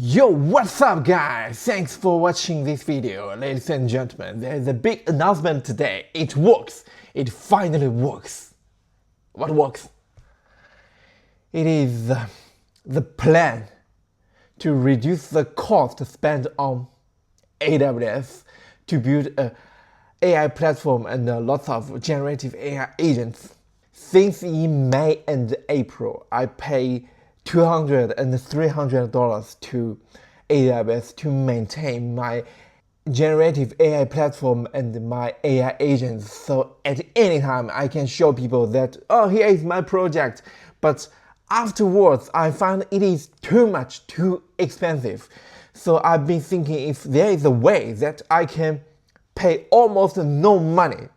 Yo, what's up guys? Thanks for watching this video. Ladies and gentlemen, there's a big announcement today. It works. It finally works. What works? It is the plan to reduce the cost spent on AWS to build an AI platform and lots of generative AI agents. Since in May and April, I pay $200 and $300 to AWS to maintain my generative AI platform and my AI agents. So at any time I can show people that, oh, here is my project. But afterwards, I found it is too expensive. So I've been thinking if there is a way that I can pay almost no money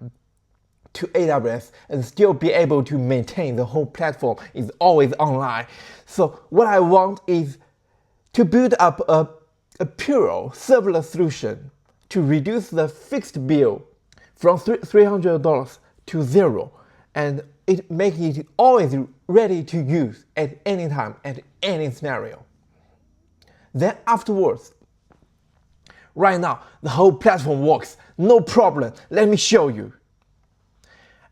to AWS and still be able to maintain the whole platform is always online. So what I want is to build up a pure serverless solution to reduce the fixed bill from $300 to zero, and it make it always ready to use at any time, at any scenario. Then afterwards, right now, the whole platform works, no problem. Let me show you.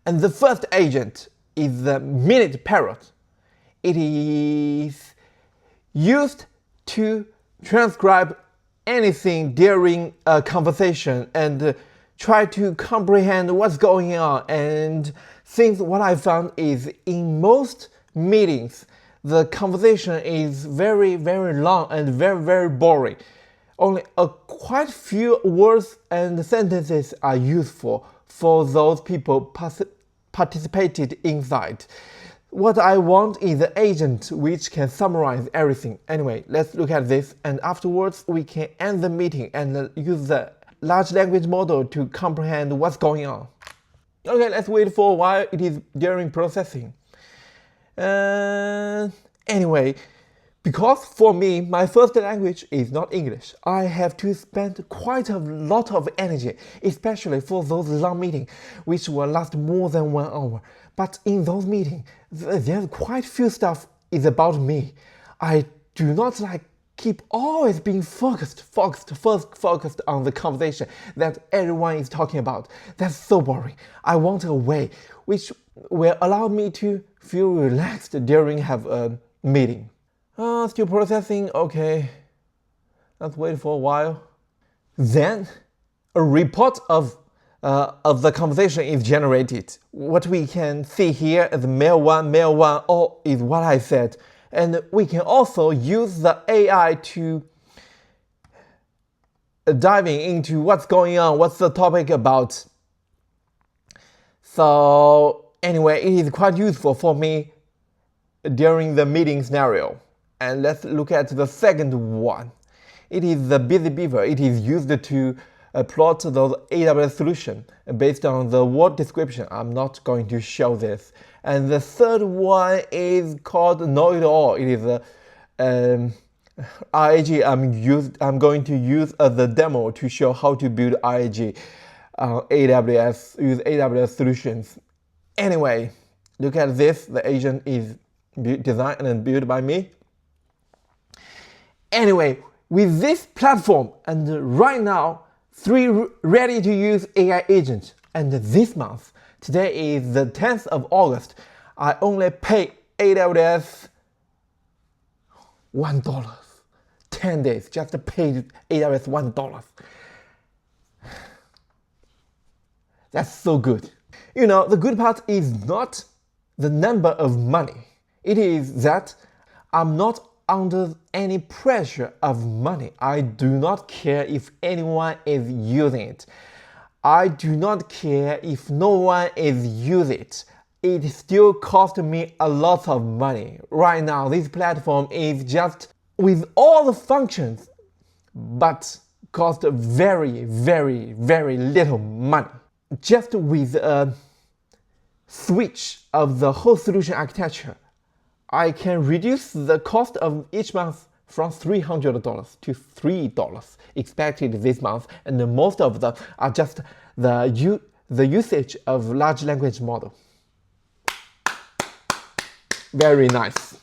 And the first agent is the Minute Parrot. It is used to transcribe anything during a conversation and try to comprehend what's going on. And since what I found is in most meetings, the conversation is very long and very boring. Only quite few words and sentences are useful for those people participated inside. What I want is an agent which can summarize everything. Anyway, let's look at this, and afterwards we can end the meeting and use the large language model to comprehend what's going on. Okay, let's wait for a while. It is during processing. Anyway, because for me, my first language is not English, I have to spend quite a lot of energy, especially for those long meetings, which will last more than 1 hour. But in those meetings, there's quite few stuff is about me. I do not keep always being focused on the conversation that everyone is talking about. That's so boring. I want a way which will allow me to feel relaxed during have a meeting. Still processing, okay. Let's wait for a while. Then a report of the conversation is generated. What we can see here is mail one, all is what I said. And we can also use the AI to diving into what's going on, what's the topic about. So anyway, it is quite useful for me during the meeting scenario. And let's look at the second one. It is the Busy Beaver. It is used to plot the AWS solution based on the word description. I'm not going to show this. And the third one is called Know It All. It is a RAG. I'm going to use the demo to show how to build RAG on AWS, use AWS solutions. Anyway, look at this. The agent is designed and built by me. Anyway, with this platform and right now, 3 ready-to-use AI agents, and this month, today is the 10th of August, I only pay AWS $1. 10 days, just paid AWS $1. That's so good. You know, the good part is not the number of money. It is that I'm not under any pressure of money. I do not care if anyone is using it. I do not care if no one is using it. It still costs me a lot of money. Right now, this platform is just with all the functions, but cost very little money. Just with a switch of the whole solution architecture, I can reduce the cost of each month from $300 to $3 expected this month, and most of them are just the usage of large language model. Very nice.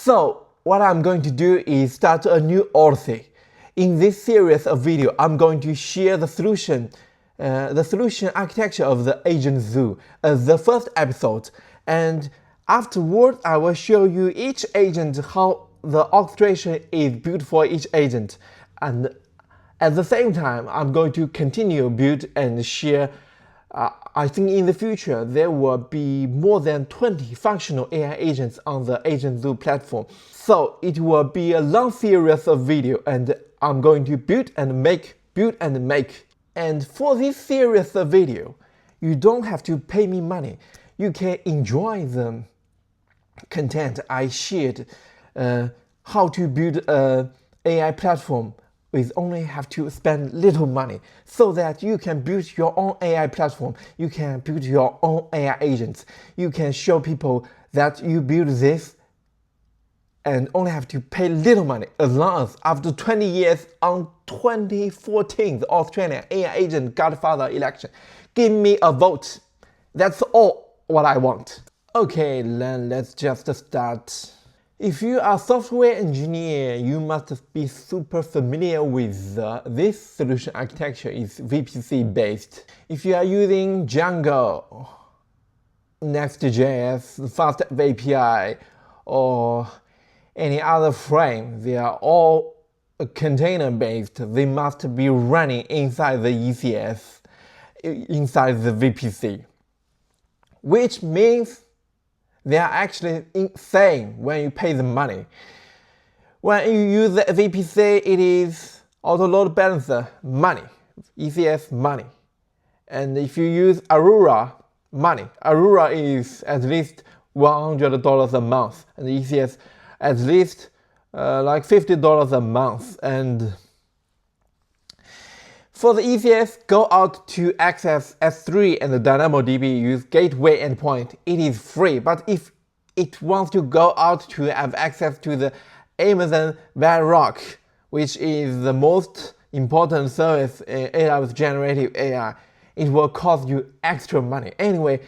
So what I'm going to do is start a new Odyssey. In this series of video, I'm going to share the solution architecture of the Agent Zoo as the first episode, and afterward I will show you each agent, how the orchestration is built for each agent, and at the same time I'm going to continue build and share. I think in the future there will be more than 20 functional AI agents on the Agent Zoo platform. So it will be a long series of video, and I'm going to build and make. And for this series of video, you don't have to pay me money. You can enjoy the content I shared, how to build an AI platform with only have to spend little money, so that you can build your own AI platform. You can build your own AI agents. You can show people that you build this and only have to pay little money, as long as after 20 years on 2014, the Australian AI Agent Godfather election. Give me a vote. That's all what I want. Okay, then let's just start. If you are a software engineer, you must be super familiar with this solution architecture is VPC based. If you are using Django, Next.js, Fast API, or any other frame, they are all container based. They must be running inside the ECS, inside the VPC, which means they are actually insane when you pay the money. When you use the VPC, it is auto load balancer money, ECS money. And if you use Aurora, money. Aurora is at least $100 a month, and ECS at least like $50 a month. And for the ECS, go out to access S3 and the DynamoDB, use gateway endpoint. It is free, but if it wants to go out to have access to the Amazon Bedrock, which is the most important service in AWS generative AI, it will cost you extra money. Anyway,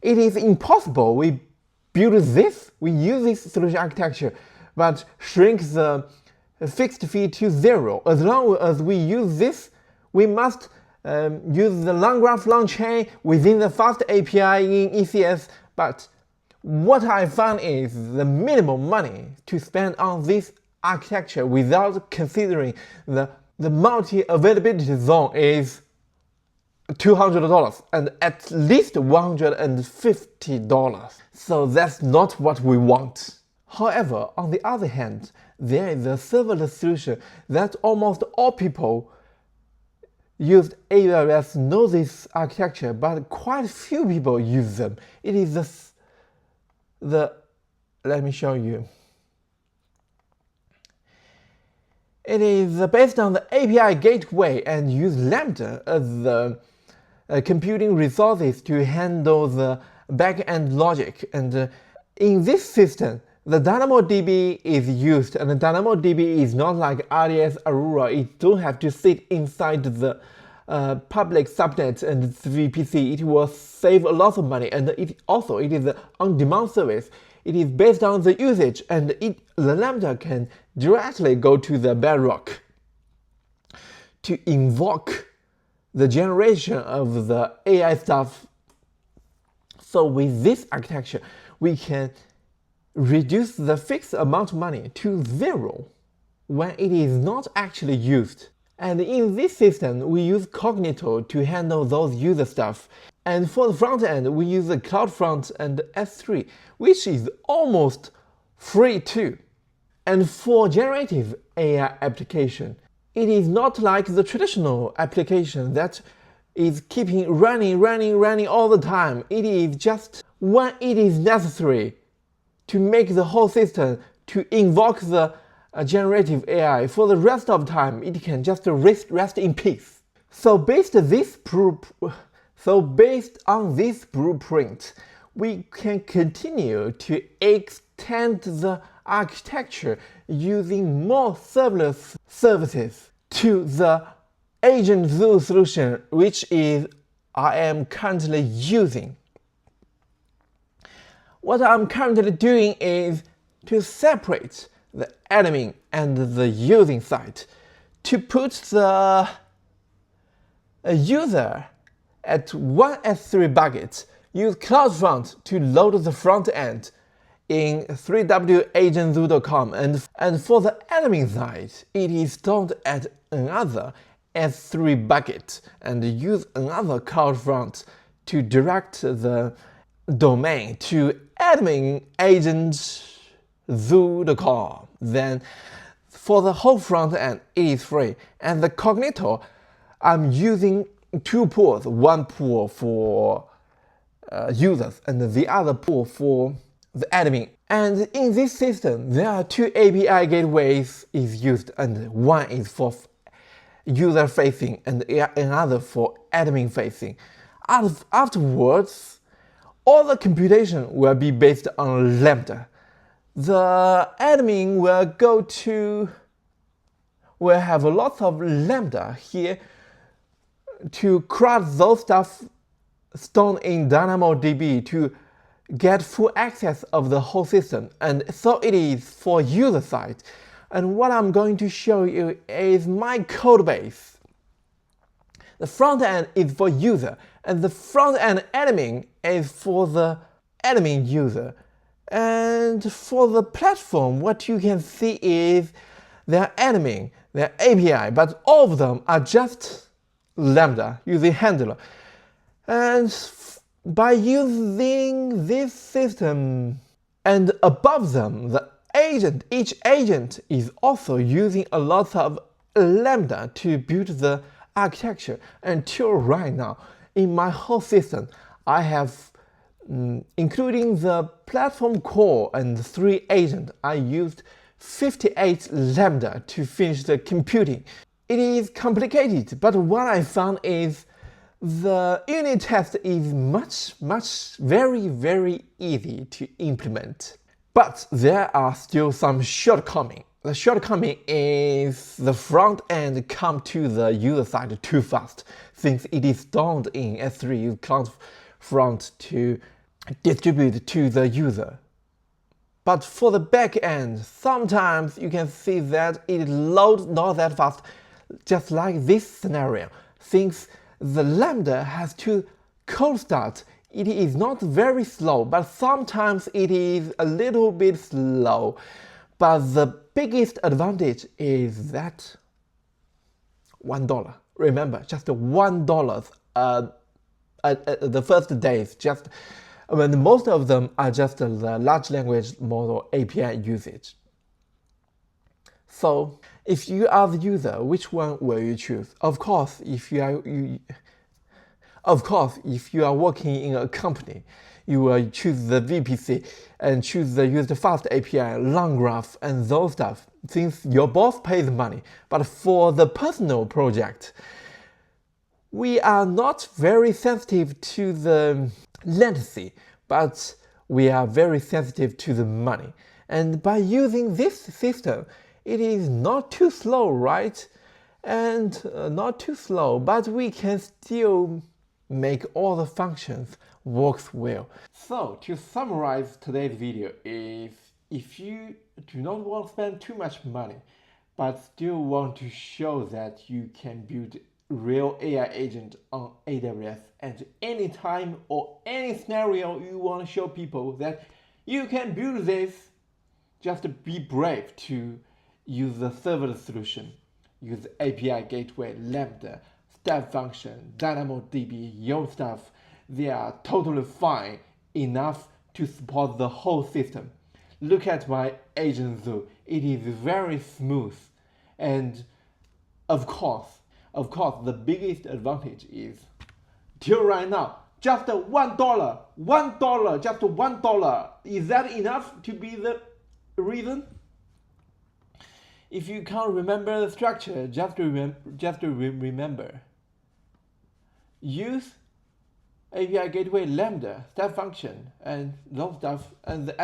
it is impossible. We build this, we use this solution architecture, but shrink the fixed fee to 0. As long as we use this, we must use the long graph long chain within the fast API in ECS. But what I found is the minimum money to spend on this architecture without considering the multi-availability zone is $200 and at least $150. So that's not what we want. However, on the other hand, there is a serverless solution that almost all people used AWS know this architecture, but quite few people use them. It is let me show you. It is based on the API gateway and use Lambda as the computing resources to handle the back-end logic. And in this system, the DynamoDB is used, and the DynamoDB is not like RDS Aurora. It don't have to sit inside the public subnet and VPC. It will save a lot of money, and it is an on-demand service. It is based on the usage, and the Lambda can directly go to the Bedrock to invoke the generation of the AI stuff. So with this architecture, we can reduce the fixed amount of money to 0 when it is not actually used. And in this system, we use Cognito to handle those user stuff. And for the front end, we use the CloudFront and S3, which is almost free too. And for generative AI application, it is not like the traditional application that is keeping running all the time. It is just when it is necessary to make the whole system to invoke the generative AI. For the rest of the time, it can just rest in peace. So based on this blueprint, we can continue to extend the architecture using more serverless services to the Agent Zoo solution, which I am currently using. What I'm currently doing is to separate the admin and the using side, to put the user at one S3 bucket, use CloudFront to load the front end in 3wagentZoo.com, and for the admin side, it is stored at another S3 bucket and use another CloudFront to direct the domain to admin AWS Then for the whole front end, it is free. And the Cognitor, I'm using two pools, one pool for users and the other pool for the admin. And in this system, there are two API gateways is used, and one is for user facing and another for admin facing. Afterwards, all the computation will be based on Lambda. The admin will have lots of Lambda here to crush those stuff stored in DynamoDB to get full access of the whole system. And so it is for user side. And what I'm going to show you is my code base. The front end is for user, and the front end admin is for the admin user. And for the platform, what you can see is their admin, their API, but all of them are just Lambda using handler. And by using this system, and above them, the agent, each agent is also using a lot of Lambda to build the architecture. Until right now, in my whole system, I have, including the platform core and the 3 agents, I used 58 Lambda to finish the computing. It is complicated, but what I found is the unit test is very easy to implement. But there are still some shortcomings. The shortcoming is the front end come to the user side too fast, since it is stored in S3 CloudFront to distribute to the user. But for the back end, sometimes you can see that it loads not that fast, just like this scenario. Since the Lambda has to cold start, it is not very slow, but sometimes it is a little bit slow. But the biggest advantage is that $1. Remember, just $1 the first days, just when most of them are just the large language model API usage. So if you are the user, which one will you choose? Of course, if you are working in a company, you will choose the VPC and choose the use the fast API, long graph, and those stuff, since your boss pays money. But for the personal project, we are not very sensitive to the latency, but we are very sensitive to the money. And by using this system, it is not too slow, right? And not too slow, but we can still make all the functions works well. So to summarize today's video is, if you do not want to spend too much money, but still want to show that you can build real AI agent on AWS at any time or any scenario you want to show people that you can build this, just be brave to use the serverless solution. Use API gateway, Lambda, step function, DynamoDB, your stuff. They are totally fine enough to support the whole system. Look at my agent Zoo. It is very smooth. And of course, the biggest advantage is, till right now, just $1, just $1. Is that enough to be the reason? If you can't remember the structure, just remember. Use API gateway, Lambda, step function, and those stuff, and the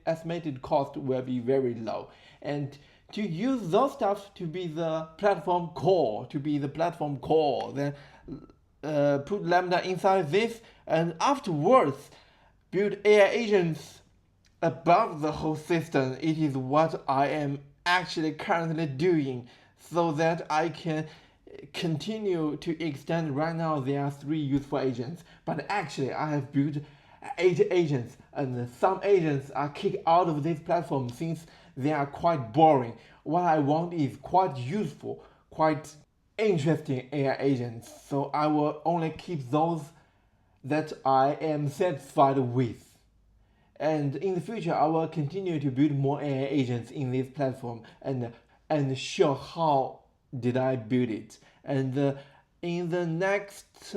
estimated cost will be very low. And to use those stuff to be the platform core, then put Lambda inside this, and afterwards build AI agents above the whole system. It is what I am actually currently doing so that I can continue to extend. Right now there are 3 useful agents, but actually I have built 8 agents, and some agents are kicked out of this platform since they are quite boring. What I want is quite useful, quite interesting AI agents, so I will only keep those that I am satisfied with. And in the future, I will continue to build more AI agents in this platform and show how did I build it. And in the next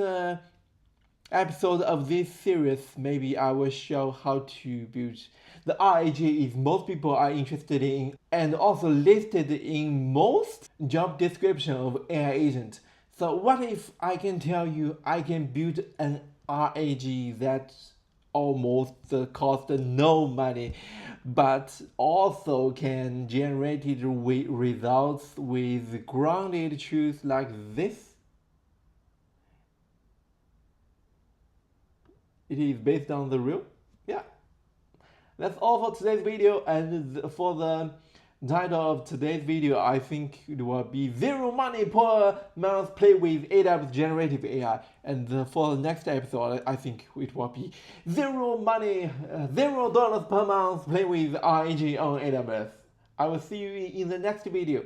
episode of this series, maybe I will show how to build the RAG is most people are interested in and also listed in most job description of AI agent. So what if I can tell you I can build an RAG that almost cost no money, but also can generate results with grounded truth like this? It is based on the real. Yeah, that's all for today's video. And for the title of today's video, I think it will be zero money per month play with AWS generative AI. And for the next episode, I think it will be zero money, $0 per month play with RAG on AWS. I will see you in the next video.